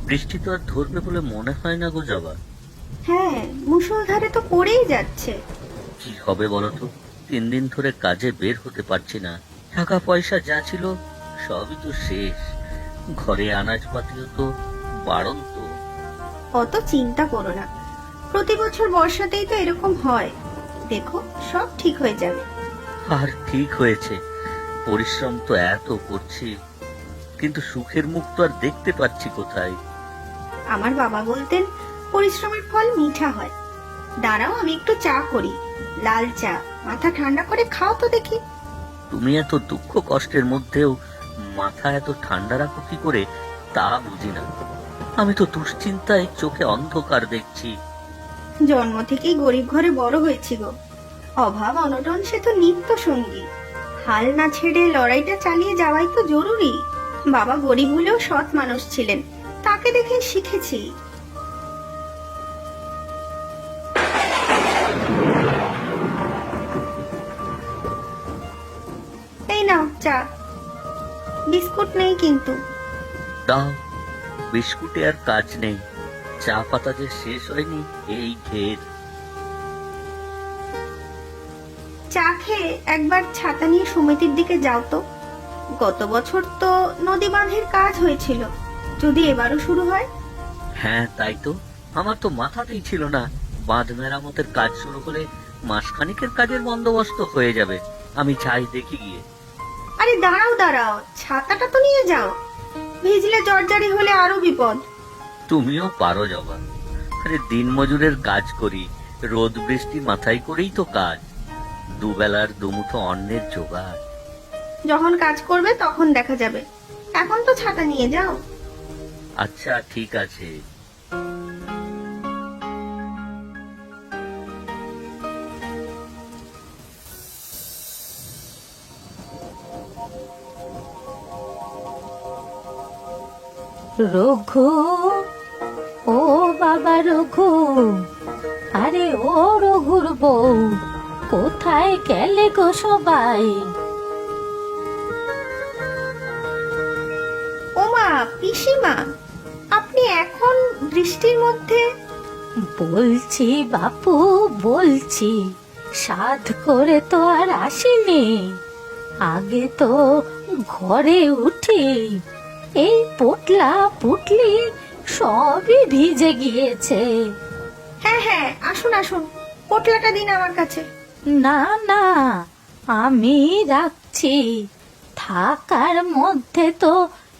বৃষ্টি তো আর ধরবে বলে মনে হয় না গো জবা। হ্যাঁ, মুষলধারে তো পড়েই যাচ্ছে। কি হবে বলো তো, 3 দিন ধরে কাজে বের হতে পারছি না। টাকা পয়সা যা ছিল সবই তো শেষ। ঘরে আনাজপাতিও তো বাড়ন্ত। অত চিন্তা করো না, প্রতি বছর বর্ষাতেই তো এরকম হয়। দেখো, সব ঠিক হয়ে যাবে। আর ঠিক হয়েছে, পরিশ্রম তো এত করছি, কিন্তু সুখের মুখ তো আর দেখতে পাচ্ছি কোথায়। আমার বাবা বলতেন, পরিশ্রমের ফল মিঠা হয়। দাঁড়াও, আমি একটু চা করি, লাল চা, মাথা ঠান্ডা করে খাও তো দেখি। তুমি এত দুঃখ কষ্টের মধ্যেও মাথা এত ঠান্ডা রাখো কি করে, তা বুঝি না। আমি তো দুশ্চিন্তায় চোখে অন্ধকার দেখছি। জন্ম থেকেই গরিব ঘরে বড় হয়েছি গো। অভাব অনটন সে তো নিত্য সঙ্গী। হাল না ছেড়ে লড়াইটা চালিয়ে যাওয়াই তো জরুরি। বাবা গরিব হলেও সৎ মানুষ ছিলেন, তাকে দেখে শিখেছি। এই নাও চা, বিস্কুট নেই কিন্তু। দাও, বিস্কুটে আর কাজ নেই, চা পাতা যে শেষ হয়নি এই ঢের। চা খেয়ে একবার ছাতা নিয়ে সমিতির দিকে যাও তো। গত বছর তো নদী বাঁধের কাজ হয়েছিল, যদি এবারও শুরু হয়। হ্যাঁ তাই তো, আমার তো মাথাতেই ছিল না বাঁধ মেরামতের কাজ শুরু হলে মাসখানেকের কাজের বন্দোবস্ত হয়ে যাবে। আমি চাই দেখি গিয়ে। আরে দাঁড়াও দাঁড়াও, ছাতাটা তো নিয়ে যাও, ভিজলে জর্জারি হলে আরো বিপদ। তুমিও পারো জবা। আরে দিন মজুরের কাজ করি, রোদ বৃষ্টি মাথায় করেই তো কাজ। দুবেলার দুমুঠো অন্নের জোগাড়। যখন কাজ করবে তখন দেখা যাবে, এখন তো ছাতা নিয়ে যাও। আচ্ছা ঠিক আছে। রঘু, ও বাবা রঘু, আরে ও রঘুর বউ, কোথায় গেলে গো সবাই? ওমা, পিসিমা, আপনি এখন বৃষ্টির মধ্যে? বলছি বাপু, বলছি, সাধ করে তো আর আসিনি। আগে তো ঘরে উঠি, এই পোটলা পুটলি সবই ভিজে গিয়েছে। হ্যাঁ হ্যাঁ, আসুন আসুন, পোটলাটা দিন আমার কাছে। না না, আমি রাখছি। থাকার মধ্যে তো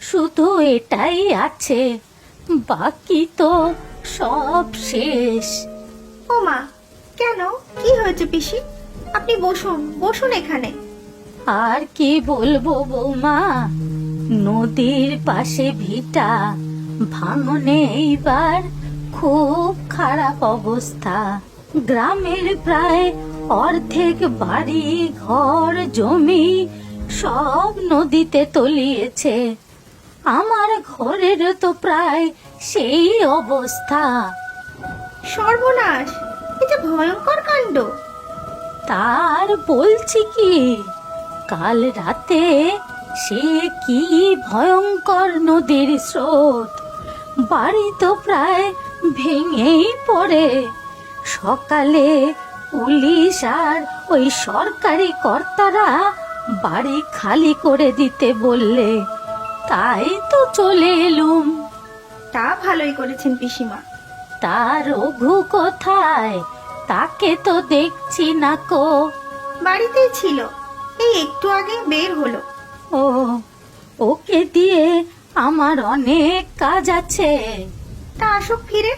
শুধু এটাই আছে, বাকি তো সব শেষ। ওমা, কেন, কি হয়েছে পিসি? আপনি বসুন বসুন এখানে। আর কি বলবো বৌমা, নদীর পাশে ভিটা, ভাঙনে এইবার খুব খারাপ অবস্থা। গ্রামের প্রায় অর্ধেক বাড়ি ঘর জমি সব নদীতে তলিয়েছে। আমার ঘরের তো প্রায় সেই অবস্থা। সর্বনাশ, এটা ভয়ঙ্কর কাণ্ড। তার বলছি কি, কাল রাতে সে কি ভয়ঙ্কর নদীর স্রোত, বাড়ি তো প্রায় ভেঙেই পড়ে। সকালে পুলিশ আর ওই সরকারি কর্তারা বাড়ি খালি করে দিতে বললে, তাই তো চলে এলুম। তা ভালোই করেছেন পিসিমা। তার রঘু কোথায়? তাকে তো দেখছি না কো। বাড়িতেই ছিল, এই একটু আগে বের হলো। ও, ওকে দিয়ে আমার অনেক কাজ আছে। তা আসুক ফিরে,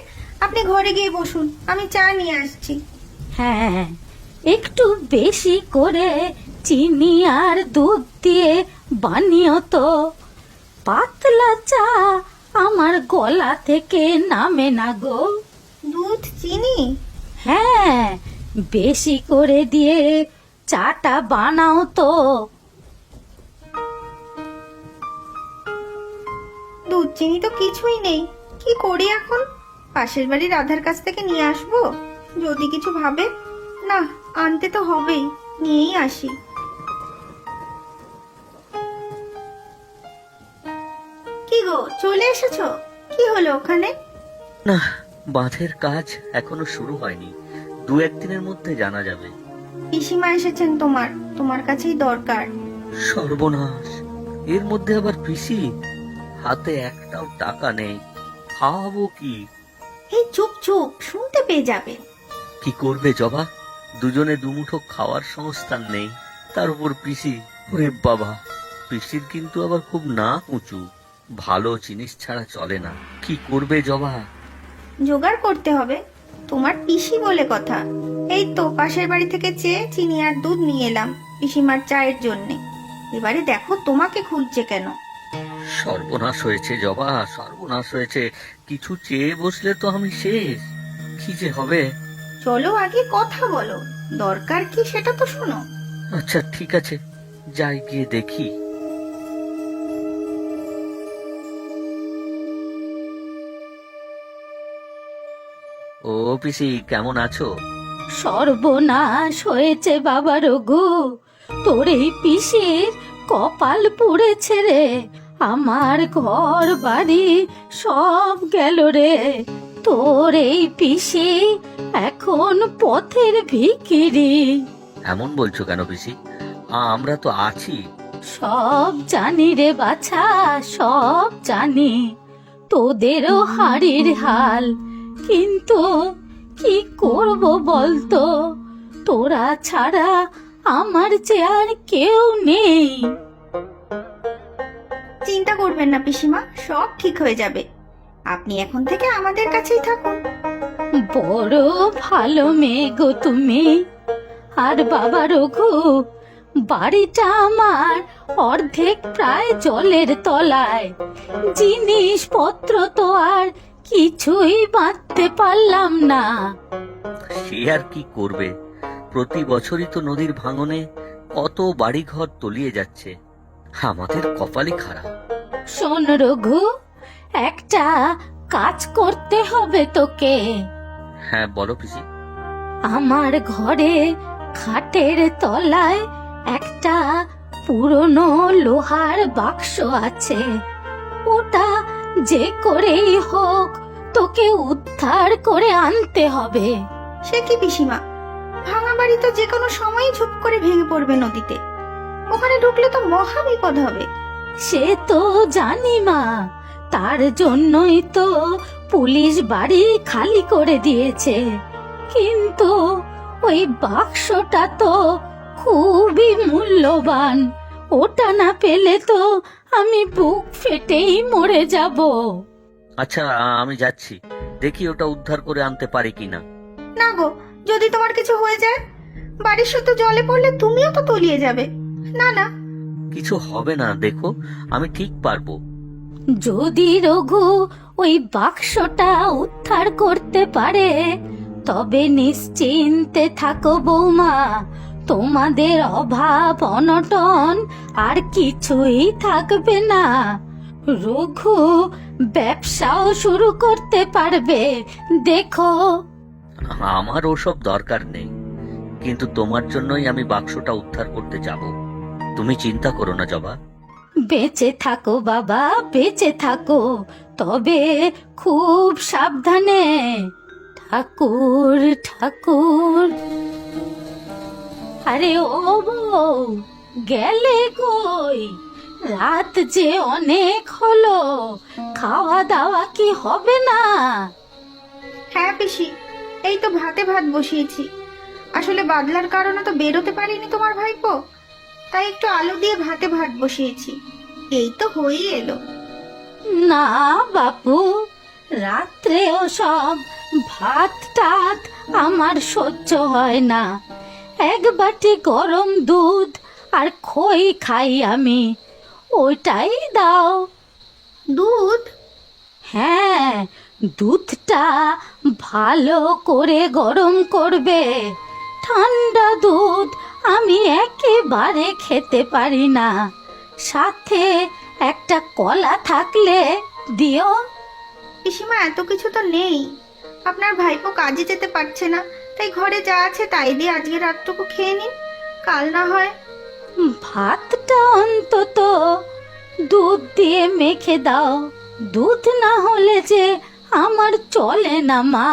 আপনি ঘরে গিয়ে বসুন, আমি চা নিয়ে আসছি। হ্যাঁ, একটু বেশি করে চিনি আর দুধ দিয়ে বানিও তো। পাতলা চা আমার গলা থেকে নামে না গো। দুধ চিনি? হ্যাঁ, বেশি করে দিয়ে চাটা বানাও তো। দুধ চিনি তো কিছুই নেই, কি করি এখন? পাশের বাড়ির রাধার কাছ থেকে নিয়ে আসবো, যদি কিছু ভাবে। না, আনতে তো হবেই, নিয়েই আসি। কি গো, চলে এসেছো? কি কি হলো ওখানে? না, বাঁধের কাজ এখনো শুরু হয়নি, 2-1 দিনের মধ্যে জানা যাবে। পিসিমা এসেছেন তোমার কাছেই দরকার। সর্বনাশ, এর মধ্যে আবার পিসি? হাতে একটাও টাকা নেই, খাওয়াবো কি? এই চুপ চুপ, শুনতে পেয়ে যাবে। কি করবে জবা? দুজনে দুমুঠো খাওয়ার সংস্থান নেই, তার উপর পিসি। ওরে বাবা, পিসির কিন্তু আবার খুব নাক উঁচু, ভালো জিনিস ছাড়া চলে না। কি করবে জবা? জোগাড় করতে হবে, তোমার পিসি বলে কথা। এই তো পাশের বাড়ি থেকে চেয়ে চিনি আর দুধ নিয়ে এলাম পিসিমার চায়ের জন্যে। এবারে দেখো তোমাকে খুঁজছে কেন। সর্বনাশ হয়েছে জবা, সর্বনাশ হয়েছে। কিছু চেয়ে বসলে তো আমি শেষ। কি যে হবে? চলো আগে কথা বলো, দরকার কি সেটা তো শোনো। আচ্ছা ঠিক আছে, যাই গিয়ে দেখি। ও পিসি, কেমন আছো? সর্বনাশ হয়েছে বাবা রঘু, তোর এই পিসির কপাল পুড়েছে রে। আমার ঘর বাড়ি সব গেল রে। তোর এই পিসি এখন পথের ভিখিরি। এমন বলছো কেন পিসি? আমরা তো আছি। সব জানি রে বাছা, সব জানি। তোদেরও হাড়ির হাল, কিন্তু কি করব বলতো? তোরা ছাড়া আমার যে আর কেউ নেই। চিন্তা করবেন না পিসিমা, সব ঠিক হয়ে যাবে। আপনি এখন থেকে আমাদের কাছেই থাকুন। বড় ভালো মেয়ে গো তুমি। আর বাবা রঘু, বাড়িটা আমার অর্ধেক প্রায় জলের তলায়। জিনিসপত্র তো আর কিছুই বাঁধতে পারলাম না। সে আর কি করবে, প্রতি বছরই তো নদীর ভাঙনে কত বাড়িঘর তলিয়ে যাচ্ছে। আমাদের কপালই খারাপ। শোন রঘু, একটা কাজ করতে হবে তোকে। হ্যাঁ বলো পিসি। আমার ঘরে খাটের তলায় একটা পুরনো লোহার বাক্স আছে। ওটা যে করেই হোক তোকে উদ্ধার করে আনতে হবে। সে কি পিসিমা, ভাঙা বাড়ি তো যে কোনো সময়ই ঝুপ করে ভেঙে পড়বে নদীতে। ওখানে ঢুকলে তো মহা বিপদ হবে। সে তো জানি মা, তার জন্যই তো পুলিশ বাড়ি খালি করে দিয়েছে। কিন্তু ওই বাক্সটা তো খুবই মূল্যবান। ওটা না পেলে তো আমি বুক ফেটেই মরে যাব। আচ্ছা আমি যাচ্ছি, দেখি ওটা উদ্ধার করে আনতে পারি কিনা। না গো, যদি তোমার কিছু হয়ে যায়, বাড়ির শুধু জলে পড়লে তুমিও তো তলিয়ে যাবে। না না, কিছু হবে না, দেখো আমি ঠিক পারবো। যদি রঘু ওই বাক্সটা উদ্ধার করতে পারে, তবে নিশ্চিন্তে থাকো বৌমা। তোমাদের অভাব অনটন আর কিছুই থাকবে না। রঘু ব্যবসাও শুরু করতে পারবে, দেখো। আমার ওসব দরকার নেই, কিন্তু তোমার জন্যই আমি বাক্সটা উদ্ধার করতে যাব। তুমি চিন্তা করো না জবা। বেঁচে থাকো বাবা, বেঁচে থাকো, তবে খুব সাবধানে। ঠাকুর ঠাকুর। আরে ও বউ, গেলে কই? রাত যে অনেক হলো, খাওয়া দাওয়া কি হবে না? হ্যাঁ পিসি, এই তো ভাতে ভাত বসিয়েছি। আসলে বাদলার কারণে তো বেরোতে পারিনি তোমার ভাইপো, তাই একটু আলু দিয়ে ভাতে ভাত বসিয়েছি। এই তো হয়েই এলো। না বাপু, রাত্রেও সব ভাত টাত আমার সহ্য হয় না। এক বাটি গরম দুধ আর খই খাই আমি, ওইটাই দাও। দুধ? হ্যাঁ, দুধটা ভালো করে গরম করবে। ঠান্ডা দুধ আমি একেবারে খেতে পারি না। সাথে একটা কলা থাকলে দিও। পিসিমা, এত কিছু তো নেই। আপনার ভাইপো কাজে যেতে পারছে না, তাই ঘরে যা আছে তাই দিয়ে আজকে রাতটুকু খেয়ে নিন, কাল না হয়। ভাতটা অন্তত দুধ দিয়ে মেখে দাও। দুধ না হলে যে আমার চলে না মা।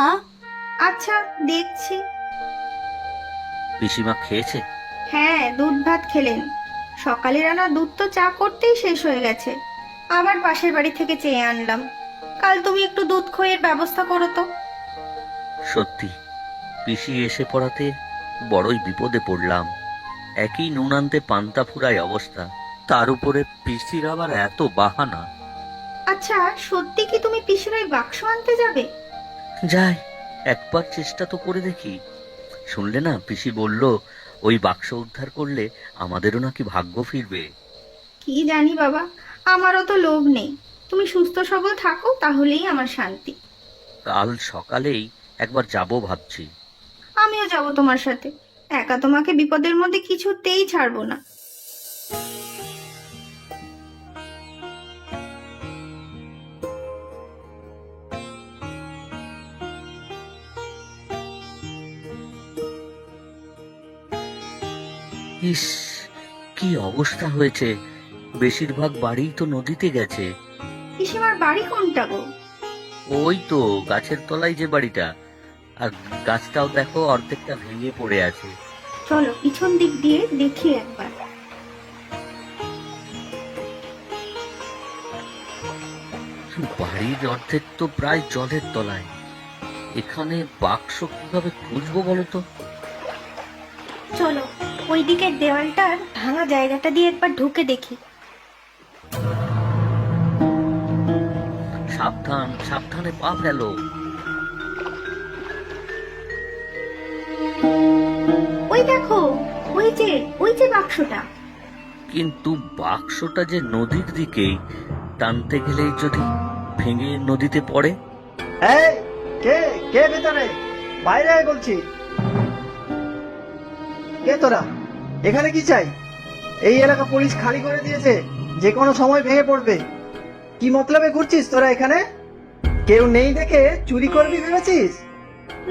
আচ্ছা, দেখছি। পিসিমা খেয়েছে? হ্যাঁ, দুধ ভাত খেলেন। সকালে রান্না দুধ তো চা করতেই শেষ হয়ে গেছে, আবার পাশের বাড়ি থেকে চেয়ে আনলাম। কাল তুমি একটু দুধ খইয়ের ব্যবস্থা করো তো। সত্যি পিসি এসে পড়াতে বড়ই বিপদে পড়লাম। একই নুন আনতে পান্তা ফুরায় অবস্থা, তার উপরে পিসির আবার এত বাহানা। আচ্ছা, সত্যি কি তুমি পিসির ওই বাক্স আনতে যাবে? যাই, একবার চেষ্টা তো করে দেখি। শুনলে না, পিসি বলল ওই বাক্স উদ্ধার করলে আমাদেরও নাকি ভাগ্য ফিরবে। কি জানি বাবা, আমারও তো লোভ নেই। তুমি সুস্থ সবল থাকো, তাহলেই আমার শান্তি। কাল সকালেই একবার যাব ভাবছি। আমিও যাব তোমার সাথে। একা তোমাকে বিপদের মধ্যে কিছুতেই ছাড়বো না। ইস, কি অবস্থা হয়েছে! বেশিরভাগ বাড়ি তো নদীতে গেছে। পিসিমার বাড়ি কোনটা গো? ওই তো গাছের তলায় যে বাড়িটা, আর গাছটাও দেখো অর্ধেকটা ভেঙে পড়ে আছে। চলো পিছন দিক দিয়ে দেখি একবার। বাড়ির অর্ধেক তো প্রায় জলের তলায়। এখানে বাক্স কিভাবে খুঁজবো বলো তো? চলো ওই দিকের দেওয়ালটার ভাঙা জায়গাটা দিয়ে একবার ঢুকে দেখি। সাবধান, সাবধানে পা ফেলো। ওই দেখো, ওই যে বাক্সটা। কিন্তু বাক্সটা যে নদীর দিকেই, টানতে গেলেই যদি ভেঙে নদীতে পড়ে। এই, কে কে ভেতরে? বাইরে আয় বলছি। কে তোরা? এখানে কি চাই? এই এলাকা পুলিশ খালি করে দিয়েছে, যে কোনো সময় ভেঙে পড়বে। কি মতলবে ঘুরছিস তোরা এখানে? কেউ নেই দেখে চুরি করবি ভেবেছিস?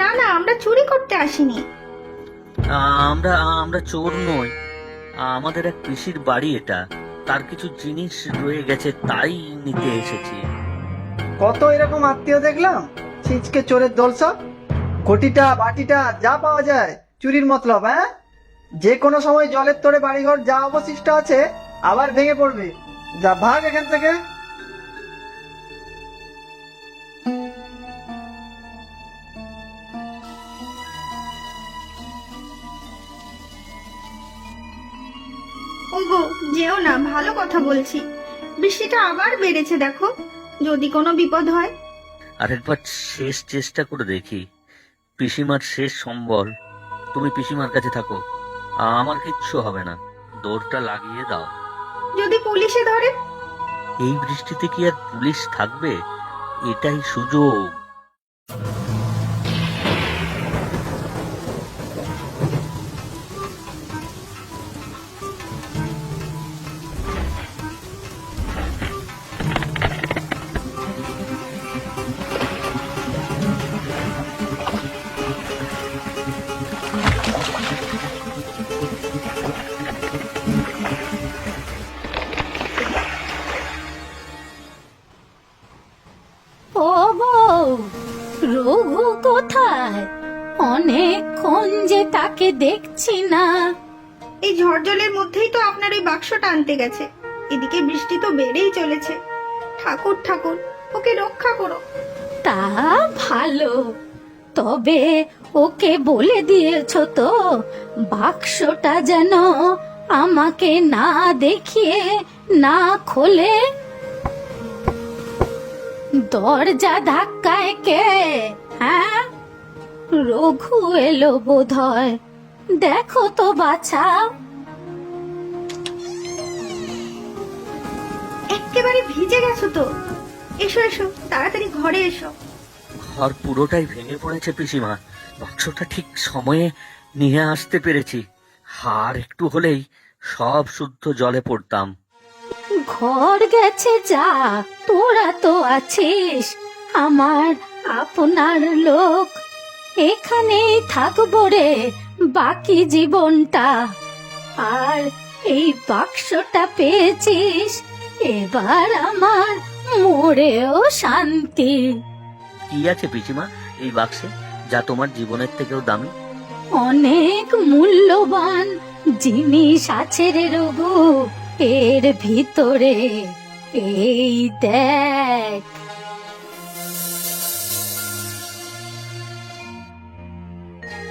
না না, আমরা চুরি করতে আসিনি। আমরা আমরা চোর নই। আমাদের এক পিসির বাড়ি এটা, তার কিছু জিনিস রয়ে গেছে, তাই নিতে এসেছি। কত এরকম আত্মীয় দেখলাম, ছিচকে চোরের দল সব। ঘটিটা বাটিটা যা পাওয়া যায় চুরির মতলব। হ্যাঁ, যে কোনো সময় জলের তোড়ে বাড়িঘর যা অবশিষ্ট আছে আবার ভেঙে পড়বে। যা, ভাগ এখান থেকে। ওগো, যেও না, ভালো কথা বলছি। বৃষ্টিটা আবার বেড়েছে, দেখো, যদি কোনো বিপদ হয়। আরেকবার শেষ চেষ্টা করে দেখি। পিসিমার শেষ সম্বল। তুমি পিসিমার কাছে থাকো, আমার কিচ্ছু হবে না। দৌড়টা লাগিয়ে দাও। যদি পুলিশে ধরে? এই বৃষ্টিতে কি আর পুলিশ থাকবে? এটাই সুযোগ। ও বউ, রঘু কোথায়? অনেকক্ষণ যে তাকে দেখছি না। এই ঝড়জলের মধ্যেই তো আপনার ওই বাক্সটা আনতে গেছে। এদিকে বৃষ্টি তো বেড়েই চলেছে। ঠাকুর ঠাকুর, ওকে রক্ষা করো। তা ভালো, তবে ওকে বলে দিয়েছো তো বাক্সটা যেন আমাকে না দেখিয়ে না খোলে? দরজা ধাক্কায় কে? হ্যাঁ, রঘু এলো বোধহয়। দেখো তো বাছা। একেবারে ভিজে গেছো তো। এসো এসো, তাড়াতাড়ি ঘরে এসো। ঘর পুরোটাই ভেঙে পড়েছে পিসিমা। বাক্সটা ঠিক সময়ে নিয়ে আসতে পেরেছি। আর একটু হলেই সব শুদ্ধ জলে পড়তাম। ঘর গেছে যা, তোরা তো আছিস, আমার আপনার লোক। এখানেই থাকবো রে বাকি জীবনটা। আর এই বাক্সটা পেয়েছিস, এবার আমার মোর ভিতরেও শান্তি। কি আছে পিসিমা এই বাক্সে, যা তোমার জীবনের থেকেও দামি? অনেক মূল্যবান জিনিস আছে রে রঘু এর ভিতরে। এই দেখ।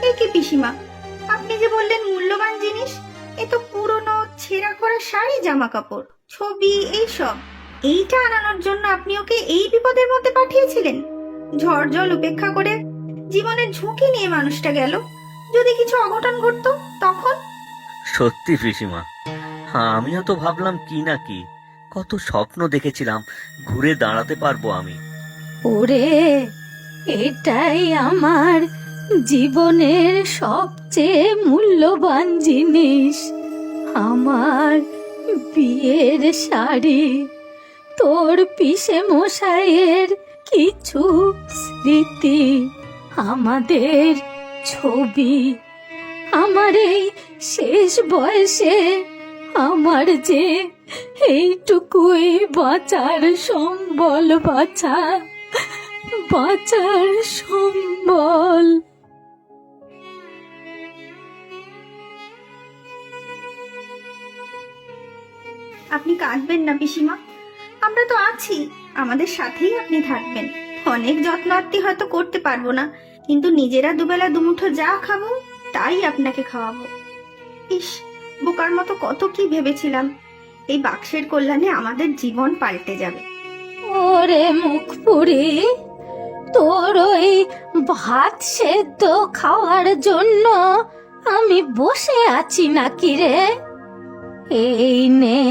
এ কি পিসিমা, আপনি যে বললেন মূল্যবান জিনিস, এ তো পুরনো ছেঁড়া করা শাড়ি, জামা কাপড়, ছবি, এইসব। এইটা আনানোর জন্য আপনি ওকে এই বিপদের মধ্যে পাঠিয়েছিলেন? ঝড় জল উপেক্ষা করে জীবনের ঝুঁকি নিয়ে মানুষটা গেল, যদি কিছু অঘটন ঘটতো তখন? সত্যি পিসিমা, আমিও তো ভাবলাম কি না কি, কত স্বপ্ন দেখেছিলাম ঘুরে দাঁড়াতে পারবো আমি। ওরে, এটাই আমার জীবনের সবচেয়ে মূল্যবান জিনিস, আমার বিয়ের শাড়ি। তোর পিসে মশাইয়ের কিছু স্মৃতি, আমাদের ছবি। আমার এই শেষ বয়সে আমার যে এইটুকুই বাঁচার সম্বল, বাঁচার সম্বল। আপনি কাঁদবেন না পিসিমা, আমরা তো আছি, আমাদের সাথেই আপনি থাকবেন। অনেক যত্ন আত্তি হয়তো করতে পারবো না, কিন্তু নিজেরা দুবেলা দুমুঠো যা খাবো তাই আপনাকে খাওয়াবো। ইস, বোকার মতো কত কি ভেবেছিলাম, এই বাক্সের কল্যাণে আমাদের জীবন পাল্টে যাবে। ওরে মুখ পুরি, তোর ওই ভাত সেদ্ধ খাওয়ার জন্য আমি বসে আছি নাকি রে? এই নে,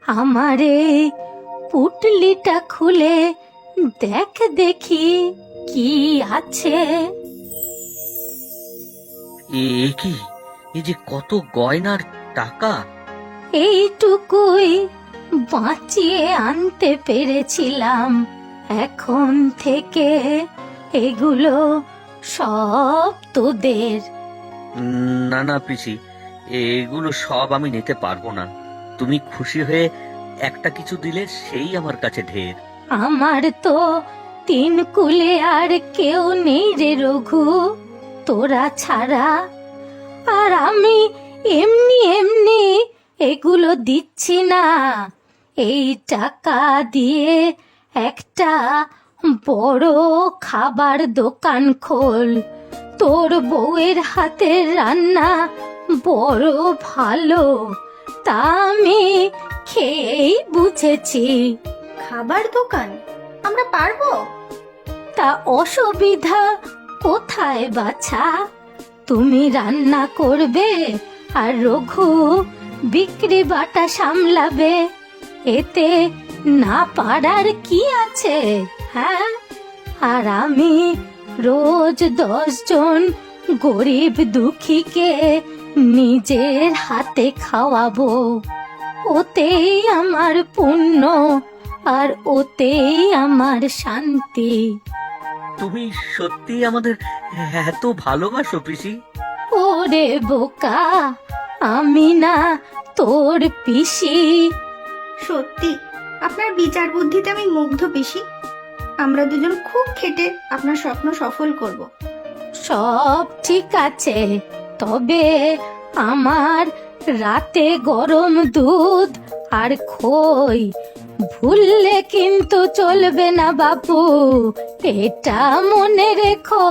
আমার এই পুটলিটা খুলে দেখ দেখি কি আছে। এ কি, এই যে কত গয়নার টাকা! এইটুকুই বাঁচিয়ে আনতে পেরেছিলাম, এখন থেকে এগুলো সব তোদের। না না পিসি, এগুলো সব আমি নিতে পারবো না। তুমি খুশি হয়ে একটা কিছু দিলে সেই আমার কাছে ঢের। আমার তো তিন কুলে আর কেউ নেই রে রঘু, তোরা ছাড়া। আর আমি এমনি এমনি এগুলো দিচ্ছি না, এই টাকা দিয়ে একটা বড় খাবার দোকান খোল। তোর বউয়ের হাতের রান্না বড় ভালো, তা আমি খেয়েই বুঝেছি। খাবার দোকান আমরা পারবো? তা অসুবিধা কোথায় বাছা? তুমি রান্না করবে আর রঘু বিক্রি বাটা সামলাবে, এতে না পারার কি আছে? হ্যাঁ, আর আমি রোজ 10 জন গরিব দুঃখীকে নিজের হাতে খাওয়াবো, ওতেই আমার পুণ্য আর ওতেই আমার শান্তি। তুমি সত্যি আমাদের এত ভালোবাসো পিসি? ওরে বোকা, আমি না তোর পিসি? সত্যি আপনার বিচার বুদ্ধিতে আমি মুগ্ধ পিসি। আমরা দুজন খুব খেটে আপনার স্বপ্ন সফল করব। সব ঠিক আছে, তবে আমার রাতে গরম দুধ আর খই ভুললে কিন্তু চলবে না বাপু, এটা মনে রেখো।